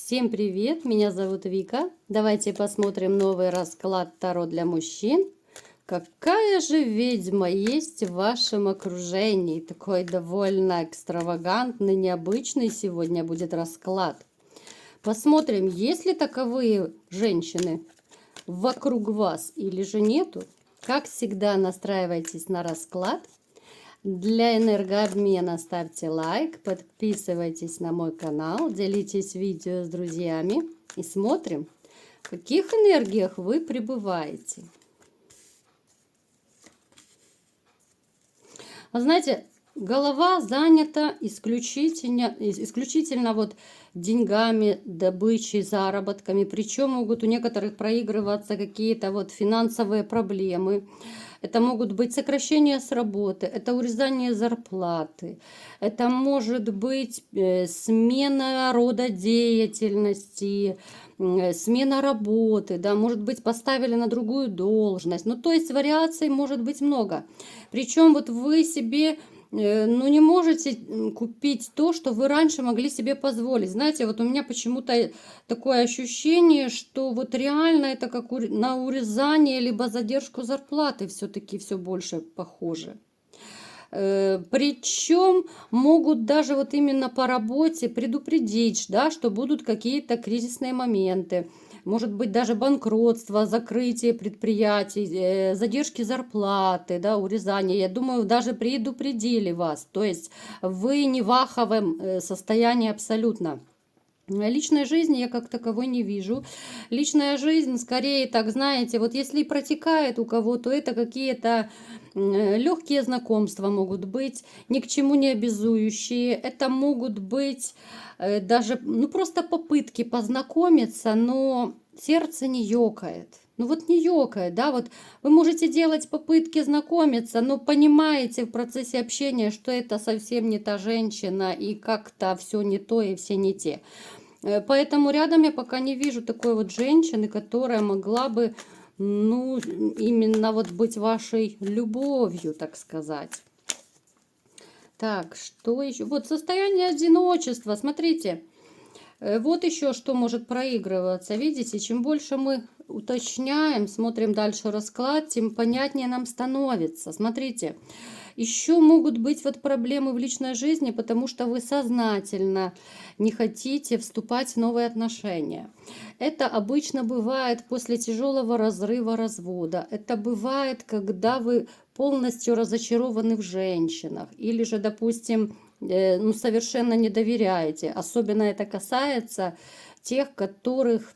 Всем привет, меня зовут Вика. Давайте посмотрим новый расклад Таро для мужчин. Какая же ведьма есть в вашем окружении? Такой довольно экстравагантный, необычный сегодня будет расклад. Посмотрим, есть ли таковые женщины вокруг вас или же нету. Как всегда, настраивайтесь на расклад. Для энергообмена ставьте лайк, подписывайтесь на мой канал, делитесь видео с друзьями и смотрим, в каких энергиях вы пребываете. Вы знаете, голова занята исключительно вот деньгами, добычей, заработками. Причем могут у некоторых проигрываться какие-то вот финансовые проблемы. Это могут быть сокращения с работы, это урезание зарплаты, это может быть смена рода деятельности, смена работы, да, может быть поставили на другую должность. Ну, то есть вариаций может быть много. Причем вот вы себе ну, не можете купить то, что вы раньше могли себе позволить. Знаете, вот у меня почему-то такое ощущение, что вот реально это как на урезание либо задержку зарплаты все-таки все больше похоже. Причем могут даже вот именно по работе предупредить, да, что будут какие-то кризисные моменты. Может быть даже банкротство, закрытие предприятий, задержки зарплаты, да, урезание. Я думаю, даже предупредили вас. То есть вы не в аховом состоянии абсолютно. Личной жизни я как таковой не вижу. Личная жизнь, скорее, так знаете, вот если и протекает у кого, то это какие-то легкие знакомства могут быть, ни к чему не обязующие. Это могут быть даже, ну, просто попытки познакомиться, но сердце не ёкает. Ну вот не ёкает, да, вот вы можете делать попытки знакомиться, но понимаете в процессе общения, что это совсем не та женщина, и как-то все не то, и все не те. Поэтому рядом я пока не вижу такой вот женщины, которая могла бы, ну, именно вот быть вашей любовью, так сказать. Так, что еще? Вот состояние одиночества, смотрите. Вот еще что может проигрываться. Видите, чем больше мы уточняем, смотрим дальше расклад, тем понятнее нам становится. Смотрите, еще могут быть вот проблемы в личной жизни, потому что вы сознательно не хотите вступать в новые отношения. Это обычно бывает после тяжелого разрыва, развода. Это бывает, когда вы полностью разочарованы в женщинах. Или же, допустим, ну, совершенно не доверяете. Особенно это касается тех, которых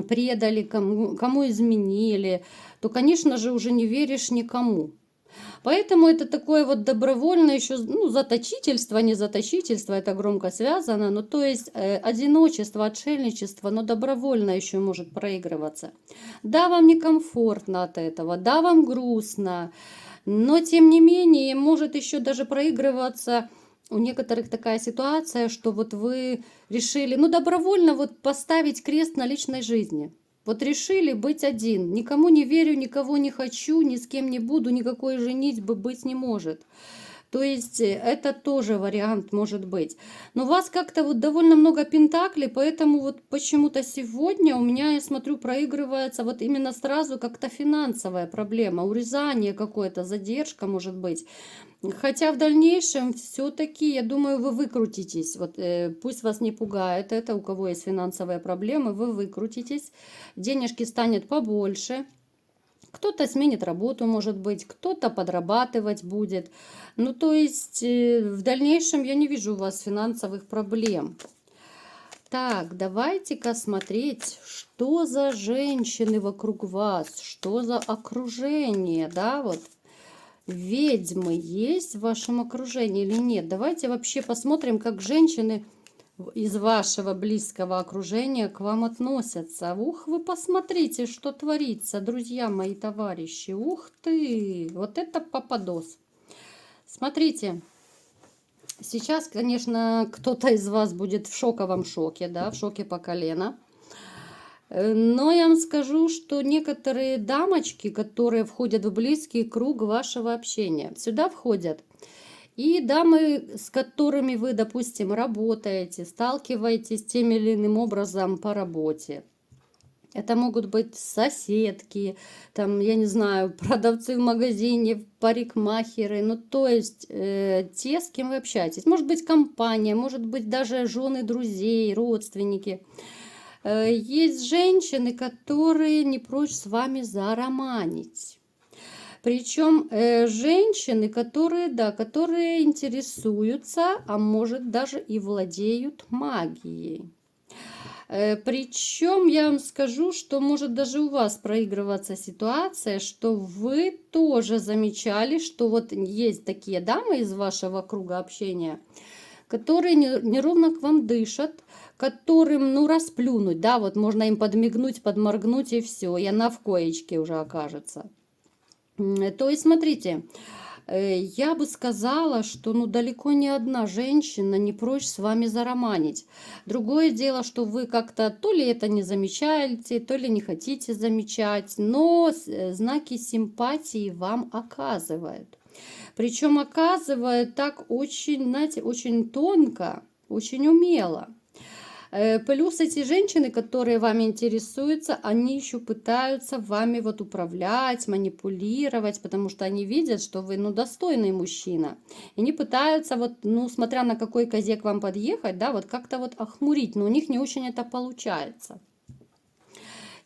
предали, кому изменили, то, конечно же, уже не веришь никому. Поэтому это такое вот добровольное еще, ну, заточительство, не заточительство, это громко связано, но то есть одиночество, отшельничество, но добровольно еще может проигрываться. Да, вам некомфортно от этого, да, вам грустно, но тем не менее может еще даже проигрываться у некоторых такая ситуация, что вот вы решили, ну, добровольно вот поставить крест на личной жизни. Вот решили быть один. Никому не верю, никого не хочу, ни с кем не буду, никакой женитьбы быть не может. То есть это тоже вариант может быть. Но у вас как-то вот довольно много пентаклей, поэтому вот почему-то сегодня у меня, я смотрю, проигрывается вот именно сразу как-то финансовая проблема, урезание какое-то, задержка может быть. Хотя в дальнейшем все-таки, я думаю, вы выкрутитесь. Вот пусть вас не пугает это, у кого есть финансовые проблемы, вы выкрутитесь, денежки станет побольше. Кто-то сменит работу, может быть, кто-то подрабатывать будет. Ну, то есть в дальнейшем я не вижу у вас финансовых проблем. Так, давайте-ка смотреть, что за женщины вокруг вас, что за окружение, да, вот. Ведьмы есть в вашем окружении или нет? Давайте вообще посмотрим, как женщины из вашего близкого окружения к вам относятся. Ух, вы посмотрите, что творится, друзья мои, товарищи. Ух ты, вот это попадос. Смотрите, сейчас, конечно, кто-то из вас будет в шоковом шоке, да, в шоке по колено. Но я вам скажу, что некоторые дамочки, которые входят в близкий круг вашего общения, сюда входят И дамы, с которыми вы, допустим, работаете, сталкиваетесь тем или иным образом по работе. Это могут быть соседки, там, я не знаю, продавцы в магазине, парикмахеры, ну, то есть те, с кем вы общаетесь. Может быть, компания, может быть, даже жены друзей, родственники. Есть женщины, которые не прочь с вами зароманить. Причем женщины, которые, да, которые интересуются, а может даже и владеют магией. Причем я вам скажу, что может даже у вас проигрываться ситуация, что вы тоже замечали, что вот есть такие дамы из вашего круга общения, которые неровно к вам дышат, которым, ну, расплюнуть, да, вот можно им подмигнуть, подморгнуть и все, и она в коечке уже окажется. То есть, смотрите, я бы сказала, что ну далеко не одна женщина не прочь с вами зароманить. Другое дело, что вы как-то то ли это не замечаете, то ли не хотите замечать, но знаки симпатии вам оказывают. Причем оказывают так очень, знаете, очень тонко, очень умело. Плюс эти женщины, которые вами интересуются, они еще пытаются вами вот управлять, манипулировать, потому что они видят, что вы, ну, достойный мужчина. И они пытаются вот, ну, смотря на какой козе к вам подъехать, да, вот как-то вот охмурить, но у них не очень это получается.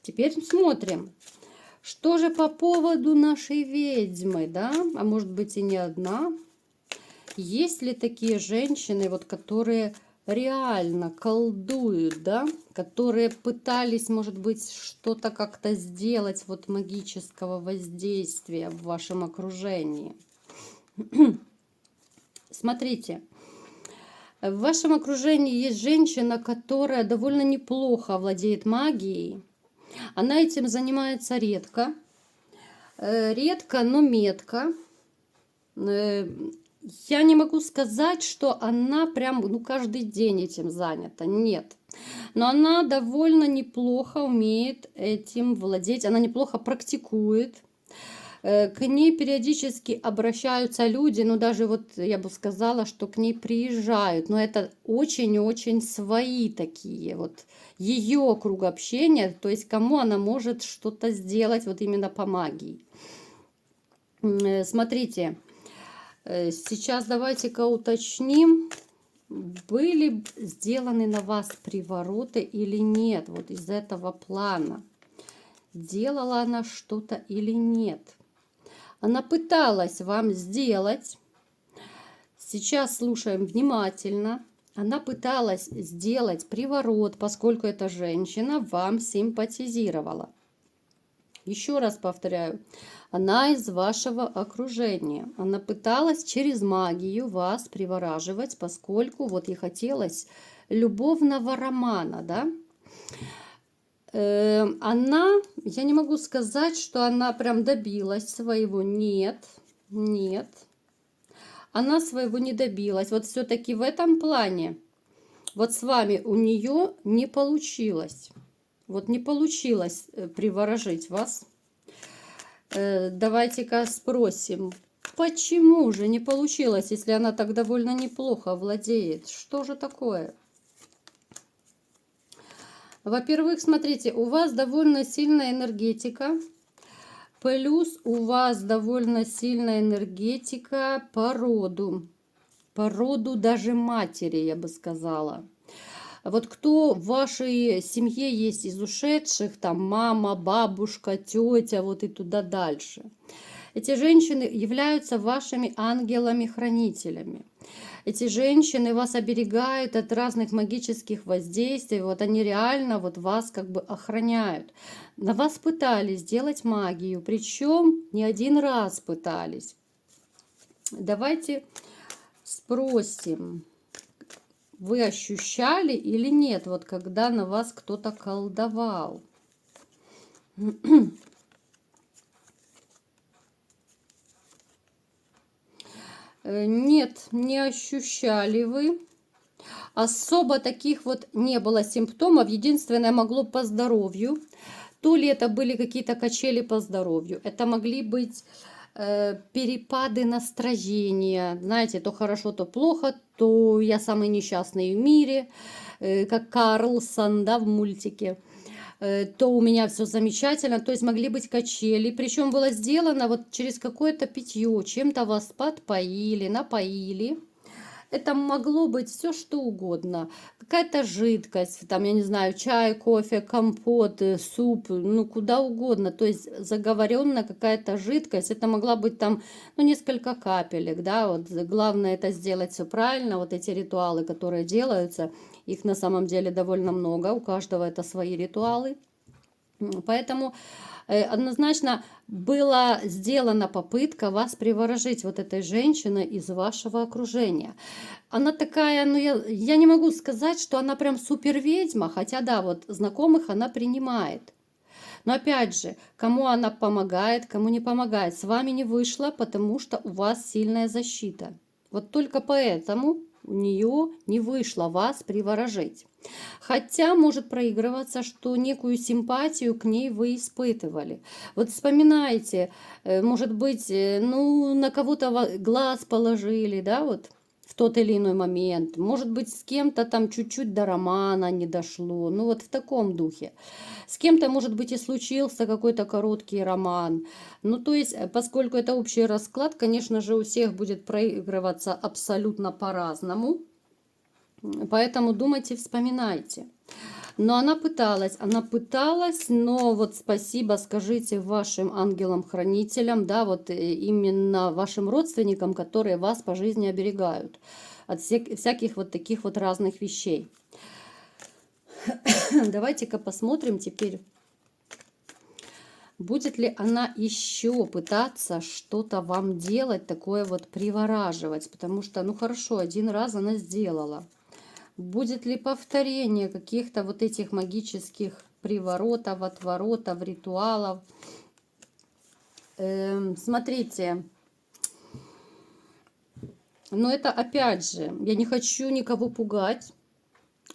Теперь смотрим. Что же по поводу нашей ведьмы, да, а может быть и не одна. Есть ли такие женщины, вот, которые реально колдуют, да, которые пытались, может быть, что-то как-то сделать, вот магического воздействия в вашем окружении? Смотрите, в вашем окружении есть женщина, которая довольно неплохо владеет магией. Она этим занимается редко, но метко. Я не могу сказать, что она прям, ну, каждый день этим занята. Нет. Но она довольно неплохо умеет этим владеть. Она неплохо практикует. К ней периодически обращаются люди, ну, даже вот я бы сказала, что к ней приезжают. Но это очень-очень свои такие вот ее круг общения. То есть кому она может что-то сделать вот именно по магии. Смотрите. Сейчас давайте-ка уточним, были сделаны на вас привороты или нет, вот из этого плана. Делала она что-то или нет. Она пыталась вам сделать, сейчас слушаем внимательно, она пыталась сделать приворот, поскольку эта женщина вам симпатизировала. Еще раз повторяю, она из вашего окружения. Она пыталась через магию вас привораживать, поскольку вот ей хотелось любовного романа, да? Она, я не могу сказать, что она прям добилась своего. Нет, нет. Она своего не добилась. Вот все-таки в этом плане, вот с вами у нее не получилось. Вот не получилось приворожить вас. Давайте-ка спросим, почему же не получилось, если она так довольно неплохо владеет? Что же такое? Во-первых, смотрите, у вас довольно сильная энергетика, плюс у вас довольно сильная энергетика по роду даже матери, я бы сказала. Вот кто в вашей семье есть из ушедших, там мама, бабушка, тетя, вот и туда дальше. Эти женщины являются вашими ангелами-хранителями. Эти женщины вас оберегают от разных магических воздействий. Вот они реально вот вас как бы охраняют. На вас пытались сделать магию, причем не один раз пытались. Давайте спросим. Вы ощущали или нет, вот когда на вас кто-то колдовал? Нет, не ощущали вы. Особо таких вот не было симптомов. Единственное, могло по здоровью. То ли это были какие-то качели по здоровью. Это могли быть перепады настроения. Знаете, то хорошо, то плохо, то я самый несчастный в мире, как Карлсон, да, в мультике. То у меня все замечательно, то есть могли быть качели. Причем было сделано вот через какое-то питье, чем-то вас подпоили, напоили. Это могло быть все что угодно. Какая-то жидкость, там, я не знаю, чай, кофе, компот, суп, ну, куда угодно. То есть заговоренная какая-то жидкость. Это могла быть там, ну, несколько капелек, да. Вот главное это сделать все правильно. Вот эти ритуалы, которые делаются, их на самом деле довольно много. У каждого это свои ритуалы. Поэтому однозначно была сделана попытка вас приворожить вот этой женщиной из вашего окружения. Она такая, ну я не могу сказать, что она прям супер ведьма, хотя да, вот знакомых она принимает. Но опять же, кому она помогает, кому не помогает, с вами не вышло, потому что у вас сильная защита. Вот только поэтому у нее не вышло вас приворожить. Хотя может проигрываться, что некую симпатию к ней вы испытывали. Вот вспоминайте, может быть, ну, на кого-то глаз положили, да, вот в тот или иной момент. Может быть, с кем-то там чуть-чуть до романа не дошло. Ну, вот в таком духе. С кем-то, может быть, и случился какой-то короткий роман. Ну, то есть, поскольку это общий расклад, конечно же, у всех будет проигрываться абсолютно по-разному. Поэтому думайте, вспоминайте. Но она пыталась, но вот спасибо скажите вашим ангелам-хранителям, да, вот именно вашим родственникам, которые вас по жизни оберегают от всяких вот таких вот разных вещей. Давайте-ка посмотрим теперь, будет ли она еще пытаться что-то вам делать, такое вот привораживать, потому что, ну хорошо, один раз она сделала. Будет ли повторение каких-то вот этих магических приворотов, отворотов, ритуалов? Смотрите, но это опять же, я не хочу никого пугать,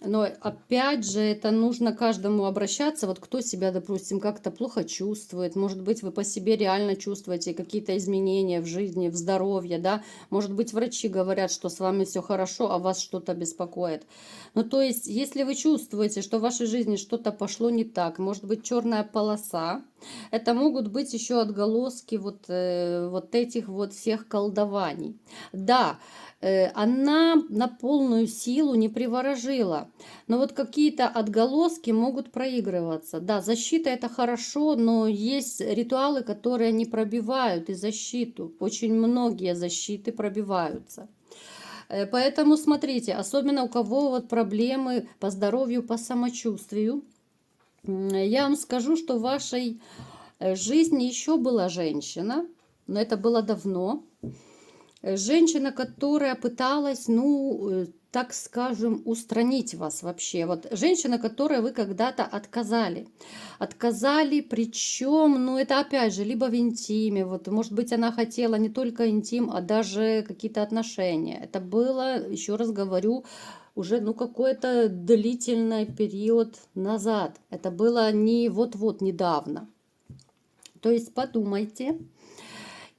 но опять же, это нужно каждому обращаться. Вот кто себя, допустим, как-то плохо чувствует. Может быть, вы по себе реально чувствуете какие-то изменения в жизни, в здоровье, да. Может быть, врачи говорят, что с вами все хорошо, а вас что-то беспокоит. Ну, то есть, если вы чувствуете, что в вашей жизни что-то пошло не так, может быть, черная полоса, это могут быть еще отголоски вот этих вот всех колдований. Да, она на полную силу не приворожила. Но вот какие-то отголоски могут проигрываться. Да, защита это хорошо, но есть ритуалы, которые не пробивают и защиту. Очень многие защиты пробиваются. Поэтому смотрите, особенно у кого вот проблемы по здоровью, по самочувствию, я вам скажу, что в вашей жизни еще была женщина, но это было давно. Женщина, которая пыталась, ну, так скажем, устранить вас вообще. Вот женщина, которой вы когда-то отказали. Отказали, причем, ну, это опять же, либо в интиме. Вот, может быть, она хотела не только интим, а даже какие-то отношения. Это было, еще раз говорю, уже, ну, какой-то длительный период назад. Это было не вот-вот недавно. То есть подумайте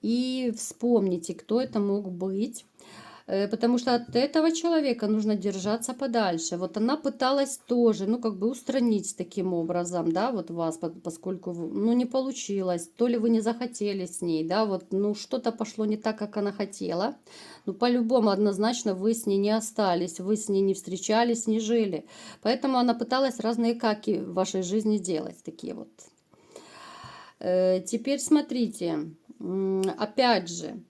и вспомните, кто это мог быть. Потому что от этого человека нужно держаться подальше. Вот она пыталась тоже, ну, как бы устранить таким образом, да, вот вас, поскольку, ну, не получилось, то ли вы не захотели с ней, да, вот, ну, что-то пошло не так, как она хотела. Ну, по-любому, однозначно, вы с ней не остались, вы с ней не встречались, не жили. Поэтому она пыталась разные каки в вашей жизни делать, такие вот. Теперь смотрите, опять же,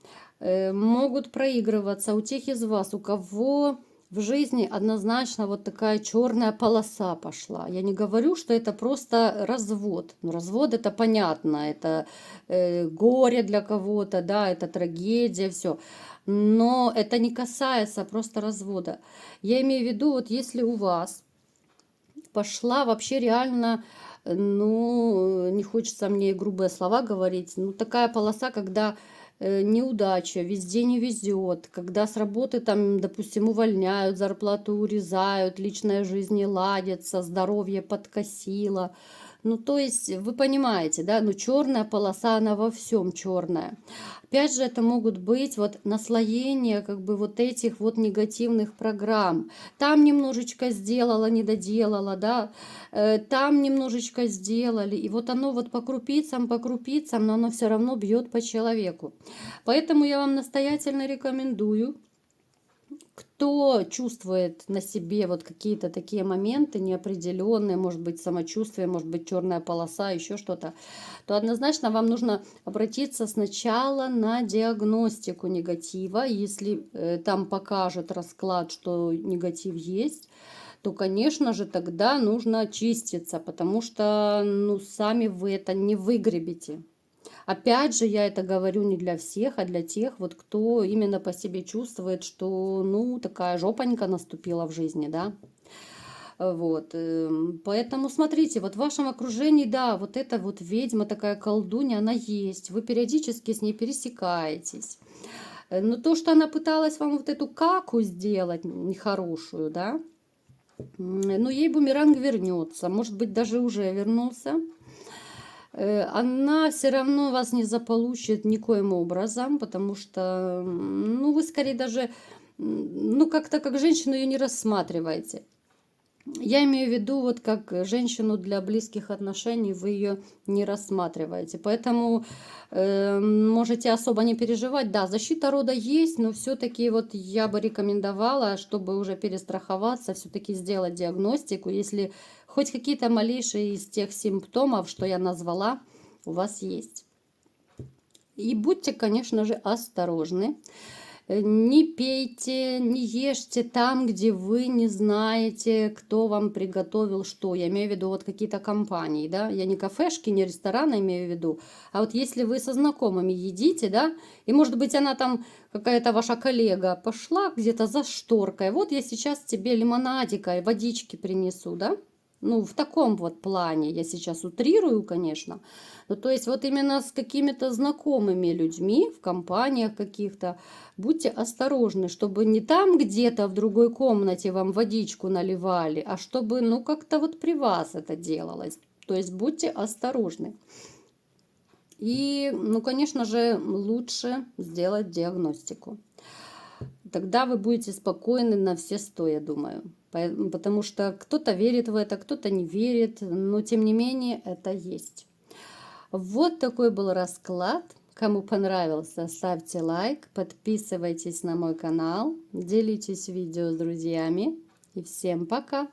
могут проигрываться у тех из вас, у кого в жизни однозначно вот такая черная полоса пошла. Я не говорю, что это просто развод. Но развод это понятно, это горе для кого-то, да, это трагедия, все. Но это не касается просто развода. Я имею в виду, вот если у вас пошла вообще реально, ну, не хочется мне грубые слова говорить, ну, такая полоса, когда неудача, везде не везет, когда с работы там, допустим, увольняют, зарплату урезают, личная жизнь не ладится, здоровье подкосило. Ну, то есть, вы понимаете, да, ну, черная полоса, она во всем черная. Опять же, это могут быть вот наслоения, как бы вот этих вот негативных программ. Там немножечко сделала, не доделала, да, там немножечко сделали. И вот оно вот по крупицам, но оно все равно бьет по человеку. Поэтому я вам настоятельно рекомендую, кто чувствует на себе вот какие-то такие моменты неопределенные, может быть, самочувствие, может быть, черная полоса, еще что-то, то однозначно вам нужно обратиться сначала на диагностику негатива. Если там покажет расклад, что негатив есть, то, конечно же, тогда нужно очиститься, потому что, ну, сами вы это не выгребете. Опять же, я это говорю не для всех, а для тех, вот кто именно по себе чувствует, что, ну, такая жопонька наступила в жизни, да. Вот, поэтому смотрите, вот в вашем окружении, да, вот эта вот ведьма, такая колдунья, она есть. Вы периодически с ней пересекаетесь. Но то, что она пыталась вам вот эту каку сделать нехорошую, да, ну, ей бумеранг вернется. Может быть, даже уже вернулся. Она все равно вас не заполучит никоим образом, потому что, ну, вы скорее даже, ну, как-то как женщину ее не рассматриваете. Я имею в виду, вот как женщину для близких отношений вы ее не рассматриваете. Поэтому можете особо не переживать. Да, защита рода есть, но все-таки вот я бы рекомендовала, чтобы уже перестраховаться, все-таки сделать диагностику. Если хоть какие-то малейшие из тех симптомов, что я назвала, у вас есть. И будьте, конечно же, осторожны. Не пейте, не ешьте там, где вы не знаете, кто вам приготовил что. Я имею в виду вот какие-то компании, да. Я не кафешки, не рестораны имею в виду. А вот если вы со знакомыми едите, да, и может быть она там, какая-то ваша коллега, пошла где-то за шторкой. Вот я сейчас тебе лимонадика и водички принесу, да. Ну, в таком вот плане, я сейчас утрирую, конечно. Ну, то есть вот именно с какими-то знакомыми людьми, в компаниях каких-то, будьте осторожны, чтобы не там где-то в другой комнате вам водичку наливали, а чтобы, ну, как-то вот при вас это делалось. То есть будьте осторожны. И, ну, конечно же, лучше сделать диагностику. Тогда вы будете спокойны на все 100, я думаю. Потому что кто-то верит в это, кто-то не верит, но тем не менее это есть. Вот такой был расклад. Кому понравился, ставьте лайк, подписывайтесь на мой канал, делитесь видео с друзьями. И всем пока!